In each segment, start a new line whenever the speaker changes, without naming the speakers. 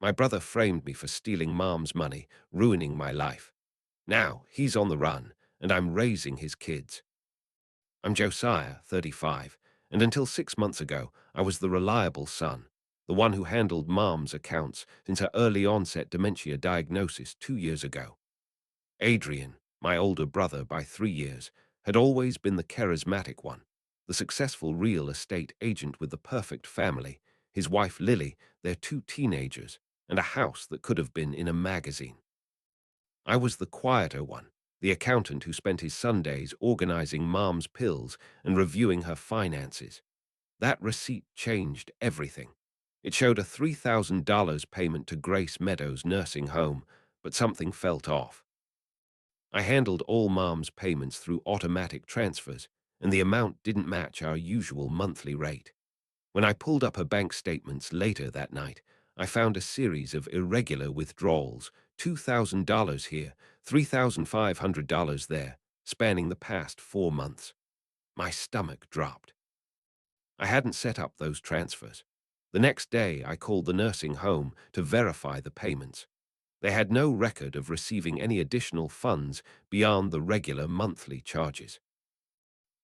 My brother framed me for stealing Mom's money, ruining my life. Now he's on the run, and I'm raising his kids. I'm Josiah, 35, and until 6 months ago, I was the reliable son, the one who handled Mom's accounts since her early onset dementia diagnosis 2 years ago. Adrian, my older brother by 3 years, had always been the charismatic one, the successful real estate agent with the perfect family, his wife Lily, their two teenagers, and a house that could have been in a magazine. I was the quieter one, the accountant who spent his Sundays organizing Mom's pills and reviewing her finances. That receipt changed everything. It showed a $3,000 payment to Grace Meadows Nursing Home, but something felt off. I handled all Mom's payments through automatic transfers, and the amount didn't match our usual monthly rate. When I pulled up her bank statements later that night, I found a series of irregular withdrawals, $2,000 here, $3,500 there, spanning the past 4 months. My stomach dropped. I hadn't set up those transfers. The next day, I called the nursing home to verify the payments. They had no record of receiving any additional funds beyond the regular monthly charges.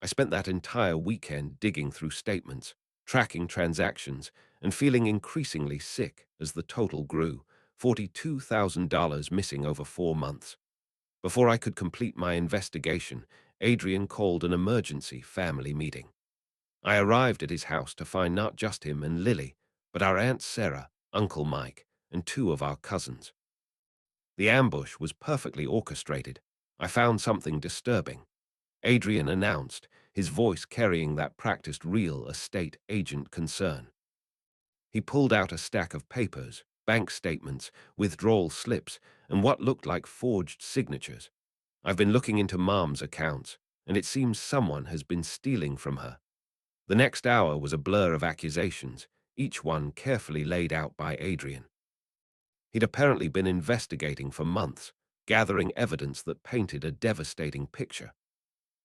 I spent that entire weekend digging through statements, tracking transactions, and feeling increasingly sick as the total grew, $42,000 missing over 4 months. Before I could complete my investigation, Adrian called an emergency family meeting. I arrived at his house to find not just him and Lily, but our Aunt Sarah, Uncle Mike, and two of our cousins. The ambush was perfectly orchestrated. I found something disturbing. Adrian announced, his voice carrying that practiced real estate agent concern. He pulled out a stack of papers, bank statements, withdrawal slips, and what looked like forged signatures. I've been looking into Mom's accounts, and it seems someone has been stealing from her. The next hour was a blur of accusations, each one carefully laid out by Adrian. He'd apparently been investigating for months, gathering evidence that painted a devastating picture.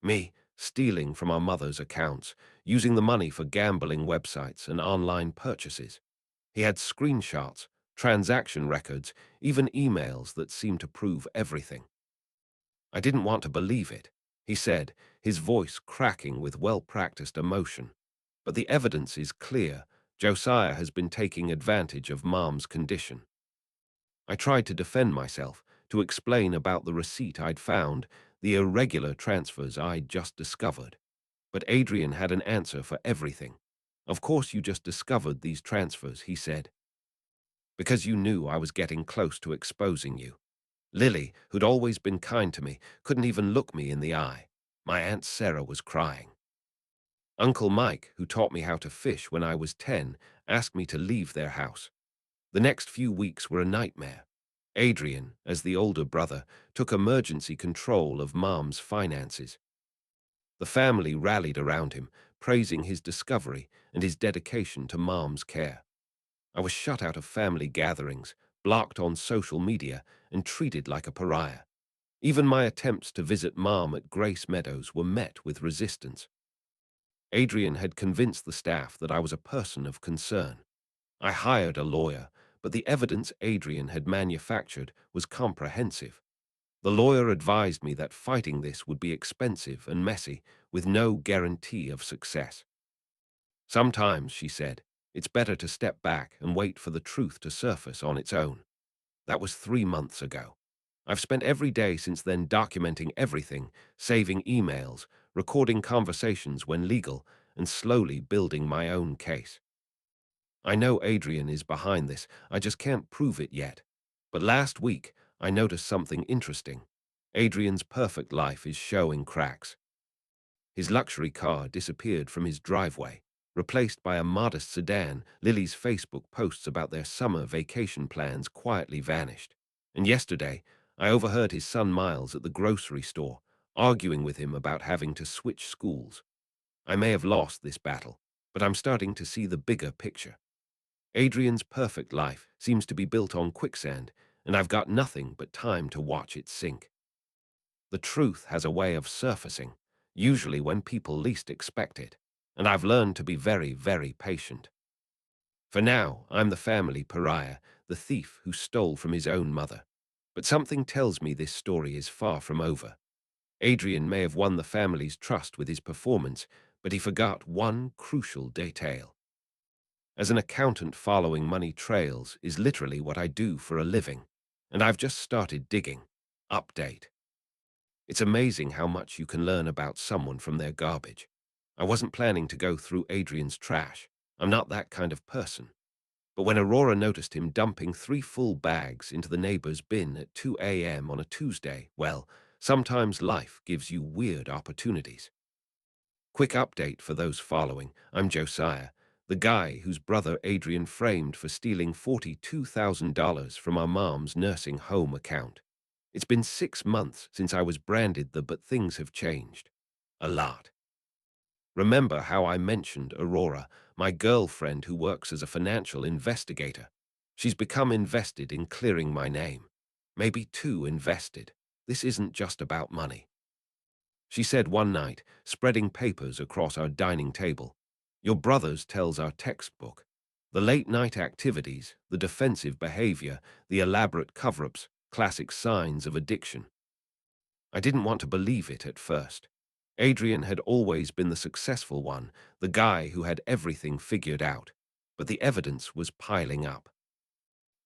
Me, stealing from our mother's accounts, using the money for gambling websites and online purchases. He had screenshots, transaction records, even emails that seemed to prove everything. I didn't want to believe it, he said, his voice cracking with well-practiced emotion. But the evidence is clear. Josiah has been taking advantage of Mom's condition. I tried to defend myself, to explain about the receipt I'd found, the irregular transfers I'd just discovered. But Adrian had an answer for everything. Of course you just discovered these transfers, he said. Because you knew I was getting close to exposing you. Lily, who'd always been kind to me, couldn't even look me in the eye. My Aunt Sarah was crying. Uncle Mike, who taught me how to fish when I was 10, asked me to leave their house. The next few weeks were a nightmare. Adrian, as the older brother, took emergency control of Mom's finances. The family rallied around him, praising his discovery and his dedication to Mom's care. I was shut out of family gatherings, blocked on social media, and treated like a pariah. Even my attempts to visit Mom at Grace Meadows were met with resistance. Adrian had convinced the staff that I was a person of concern. I hired a lawyer, but the evidence Adrian had manufactured was comprehensive. The lawyer advised me that fighting this would be expensive and messy, with no guarantee of success. Sometimes, she said, it's better to step back and wait for the truth to surface on its own. That was 3 months ago. I've spent every day since then documenting everything, saving emails, recording conversations when legal, and slowly building my own case. I know Adrian is behind this, I just can't prove it yet. But last week, I noticed something interesting. Adrian's perfect life is showing cracks. His luxury car disappeared from his driveway, replaced by a modest sedan. Lily's Facebook posts about their summer vacation plans quietly vanished. And yesterday, I overheard his son Miles at the grocery store, arguing with him about having to switch schools. I may have lost this battle, but I'm starting to see the bigger picture. Adrian's perfect life seems to be built on quicksand, and I've got nothing but time to watch it sink. The truth has a way of surfacing, usually when people least expect it, and I've learned to be very, very patient. For now, I'm the family pariah, the thief who stole from his own mother. But something tells me this story is far from over. Adrian may have won the family's trust with his performance, but he forgot one crucial detail. As an accountant, following money trails is literally what I do for a living, and I've just started digging. Update. It's amazing how much you can learn about someone from their garbage. I wasn't planning to go through Adrian's trash. I'm not that kind of person. But when Aurora noticed him dumping 3 full bags into the neighbor's bin at 2 a.m. on a Tuesday, well, sometimes life gives you weird opportunities. Quick update for those following. I'm Josiah, the guy whose brother Adrian framed for stealing $42,000 from our mom's nursing home account. It's been 6 months since I was branded but things have changed. A lot. Remember how I mentioned Aurora, my girlfriend who works as a financial investigator? She's become invested in clearing my name. Maybe too invested. This isn't just about money. She said one night, spreading papers across our dining table, "Your brother's tells our textbook. The late-night activities, the defensive behavior, the elaborate cover-ups, classic signs of addiction." I didn't want to believe it at first. Adrian had always been the successful one, the guy who had everything figured out. But the evidence was piling up.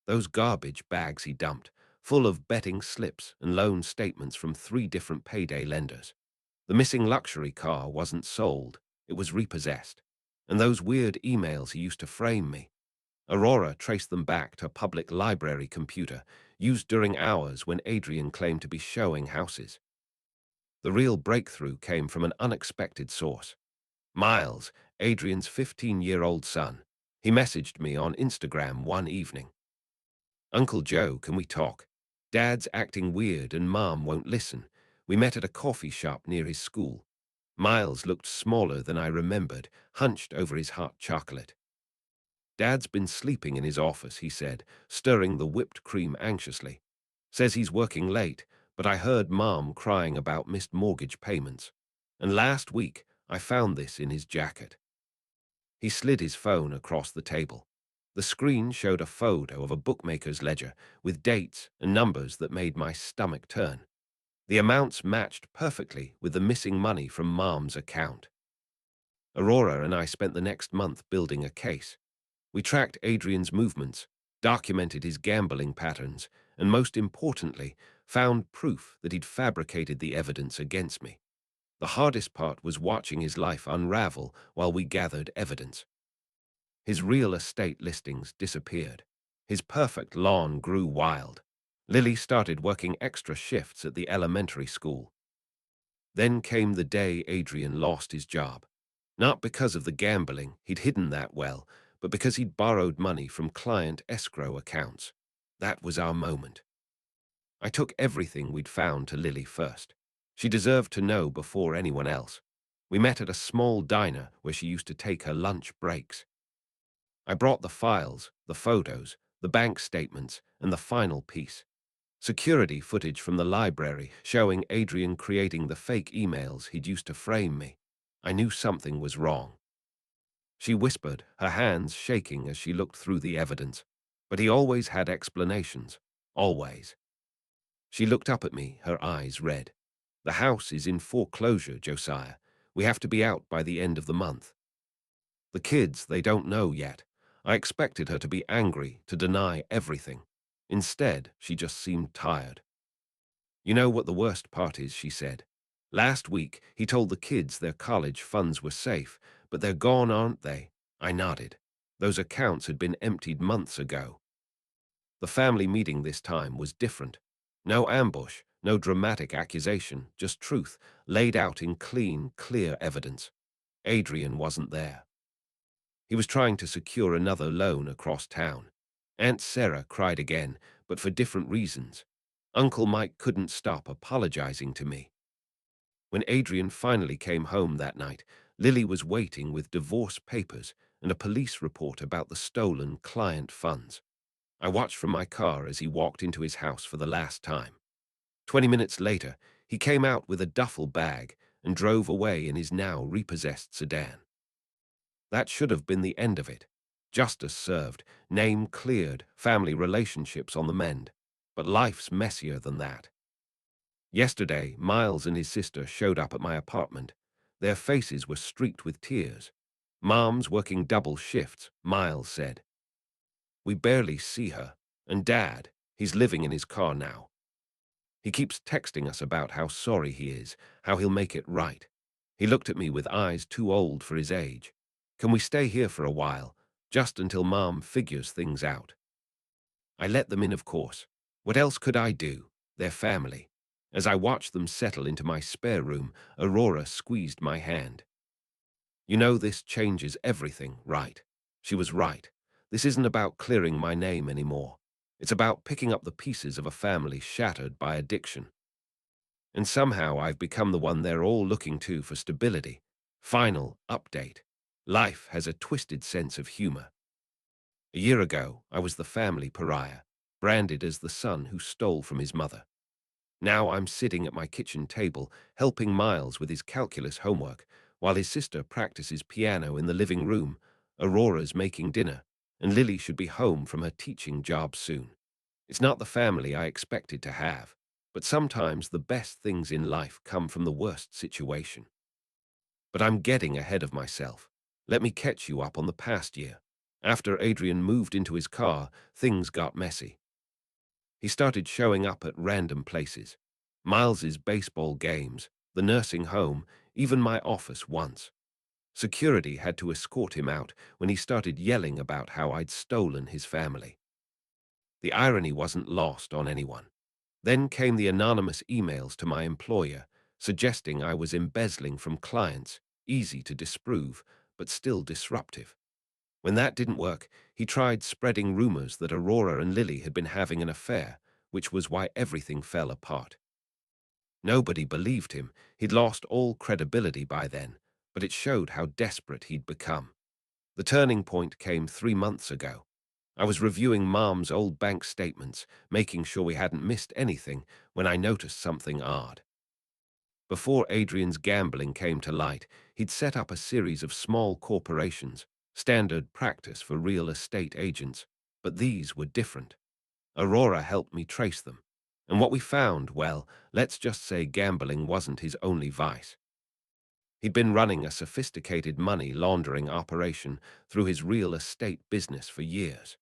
Those garbage bags he dumped, full of betting slips and loan statements from 3 different payday lenders. The missing luxury car wasn't sold, it was repossessed. And those weird emails he used to frame me. Aurora traced them back to a public library computer used during hours when Adrian claimed to be showing houses. The real breakthrough came from an unexpected source. Miles, Adrian's 15-year-old son. He messaged me on Instagram one evening. "Uncle Joe, can we talk? Dad's acting weird and Mom won't listen. We met at a coffee shop near his school." Miles looked smaller than I remembered, hunched over his hot chocolate. "Dad's been sleeping in his office," he said, stirring the whipped cream anxiously. "Says he's working late, but I heard Mom crying about missed mortgage payments. And last week, I found this in his jacket." He slid his phone across the table. The screen showed a photo of a bookmaker's ledger with dates and numbers that made my stomach turn. The amounts matched perfectly with the missing money from Mom's account. Aurora and I spent the next month building a case. We tracked Adrian's movements, documented his gambling patterns, and most importantly, found proof that he'd fabricated the evidence against me. The hardest part was watching his life unravel while we gathered evidence. His real estate listings disappeared. His perfect lawn grew wild. Lily started working extra shifts at the elementary school. Then came the day Adrian lost his job. Not because of the gambling, he'd hidden that well, but because he'd borrowed money from client escrow accounts. That was our moment. I took everything we'd found to Lily first. She deserved to know before anyone else. We met at a small diner where she used to take her lunch breaks. I brought the files, the photos, the bank statements, and the final piece. Security footage from the library showing Adrian creating the fake emails he'd used to frame me. I knew something was wrong. She whispered, her hands shaking as she looked through the evidence. But he always had explanations. Always. She looked up at me, her eyes red. "The house is in foreclosure, Josiah. We have to be out by the end of the month." The kids, they don't know yet. I expected her to be angry, to deny everything. Instead, she just seemed tired. "You know what the worst part is," she said. "Last week, he told the kids their college funds were safe, but they're gone, aren't they?" I nodded. Those accounts had been emptied months ago. The family meeting this time was different. No ambush, no dramatic accusation, just truth, laid out in clean, clear evidence. Adrian wasn't there. He was trying to secure another loan across town. Aunt Sarah cried again, but for different reasons. Uncle Mike couldn't stop apologizing to me. When Adrian finally came home that night, Lily was waiting with divorce papers and a police report about the stolen client funds. I watched from my car as he walked into his house for the last time. 20 minutes later, he came out with a duffel bag and drove away in his now repossessed sedan. That should have been the end of it. Justice served, name cleared, family relationships on the mend. But life's messier than that. Yesterday, Miles and his sister showed up at my apartment. Their faces were streaked with tears. Mom's working double shifts, Miles said. We barely see her. And Dad, he's living in his car now. He keeps texting us about how sorry he is, how he'll make it right. He looked at me with eyes too old for his age. Can we stay here for a while, just until Mom figures things out? I let them in, of course. What else could I do? Their family. As I watched them settle into my spare room, Aurora squeezed my hand. You know this changes everything, right? She was right. This isn't about clearing my name anymore. It's about picking up the pieces of a family shattered by addiction. And somehow I've become the one they're all looking to for stability. Final update. Life has a twisted sense of humor. A year ago, I was the family pariah, branded as the son who stole from his mother. Now I'm sitting at my kitchen table, helping Miles with his calculus homework, while his sister practices piano in the living room, Aurora's making dinner, and Lily should be home from her teaching job soon. It's not the family I expected to have, but sometimes the best things in life come from the worst situation. But I'm getting ahead of myself. Let me catch you up on the past year. After Adrian moved into his car, things got messy. He started showing up at random places. Miles's baseball games, the nursing home, even my office once. Security had to escort him out when he started yelling about how I'd stolen his family. The irony wasn't lost on anyone. Then came the anonymous emails to my employer, suggesting I was embezzling from clients, easy to disprove, but still disruptive. When that didn't work, he tried spreading rumors that Aurora and Lily had been having an affair, which was why everything fell apart. Nobody believed him. He'd lost all credibility by then, but it showed how desperate he'd become. The turning point came 3 months ago. I was reviewing Mom's old bank statements, making sure we hadn't missed anything, when I noticed something odd. Before Adrian's gambling came to light, he'd set up a series of small corporations, standard practice for real estate agents, but these were different. Aurora helped me trace them. And what we found, well, let's just say gambling wasn't his only vice. He'd been running a sophisticated money laundering operation through his real estate business for years.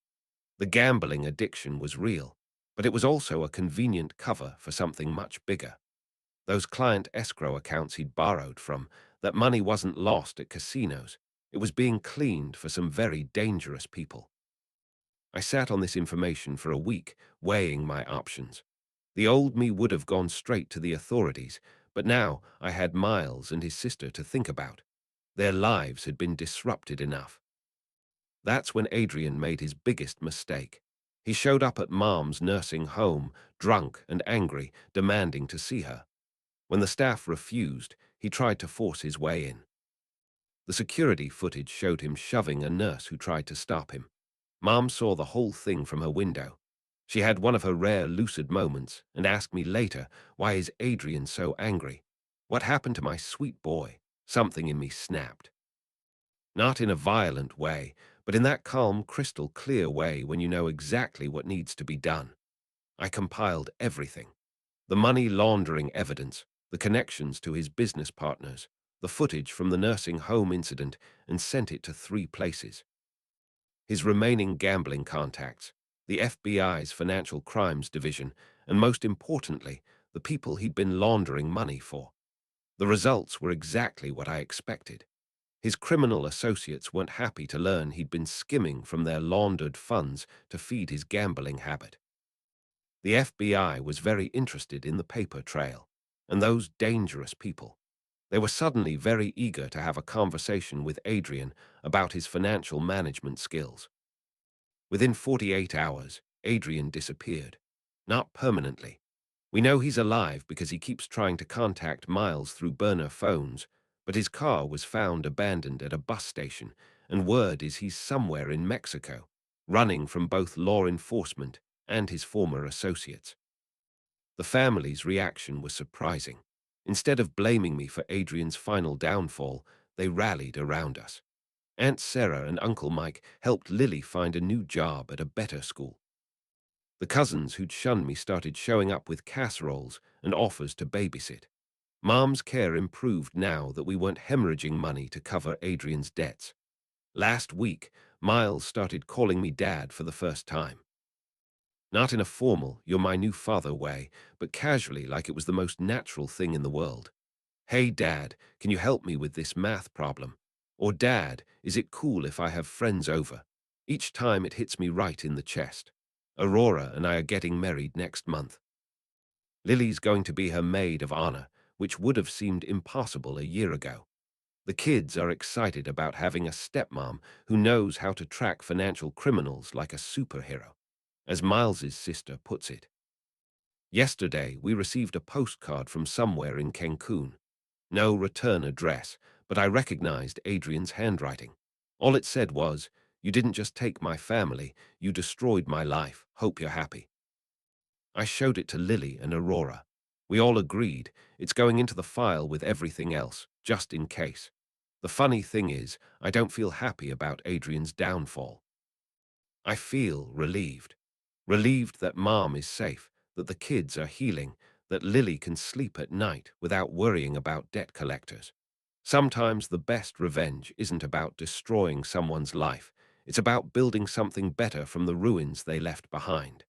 The gambling addiction was real, but it was also a convenient cover for something much bigger. Those client escrow accounts he'd borrowed from, that money wasn't lost at casinos. It was being cleaned for some very dangerous people. I sat on this information for a week, weighing my options. The old me would have gone straight to the authorities, but now I had Miles and his sister to think about. Their lives had been disrupted enough. That's when Adrian made his biggest mistake. He showed up at Mom's nursing home, drunk and angry, demanding to see her. When the staff refused, he tried to force his way in. The security footage showed him shoving a nurse who tried to stop him. Mom saw the whole thing from her window. She had one of her rare lucid moments and asked me later, why is Adrian so angry? What happened to my sweet boy? Something in me snapped. Not in a violent way, but in that calm, crystal clear way when you know exactly what needs to be done. I compiled everything. The money laundering evidence, the connections to his business partners, the footage from the nursing home incident, and sent it to 3 places. His remaining gambling contacts, the FBI's Financial Crimes Division, and most importantly, the people he'd been laundering money for. The results were exactly what I expected. His criminal associates weren't happy to learn he'd been skimming from their laundered funds to feed his gambling habit. The FBI was very interested in the paper trail, and those dangerous people. They were suddenly very eager to have a conversation with Adrian about his financial management skills. Within 48 hours, Adrian disappeared. Not permanently. We know he's alive because he keeps trying to contact Miles through burner phones, but his car was found abandoned at a bus station, and word is he's somewhere in Mexico, running from both law enforcement and his former associates. The family's reaction was surprising. Instead of blaming me for Adrian's final downfall, they rallied around us. Aunt Sarah and Uncle Mike helped Lily find a new job at a better school. The cousins who'd shunned me started showing up with casseroles and offers to babysit. Mom's care improved now that we weren't hemorrhaging money to cover Adrian's debts. Last week, Miles started calling me Dad for the first time. Not in a formal, you're my new father way, but casually like it was the most natural thing in the world. Hey, Dad, can you help me with this math problem? Or Dad, is it cool if I have friends over? Each time it hits me right in the chest. Aurora and I are getting married next month. Lily's going to be her maid of honor, which would have seemed impossible a year ago. The kids are excited about having a stepmom who knows how to track financial criminals like a superhero, as Miles's sister puts it. Yesterday, we received a postcard from somewhere in Cancun. No return address, but I recognized Adrian's handwriting. All it said was, "You didn't just take my family, you destroyed my life. Hope you're happy." I showed it to Lily and Aurora. We all agreed it's going into the file with everything else, just in case. The funny thing is, I don't feel happy about Adrian's downfall. I feel relieved. Relieved that Mom is safe, that the kids are healing, that Lily can sleep at night without worrying about debt collectors. Sometimes the best revenge isn't about destroying someone's life. It's about building something better from the ruins they left behind.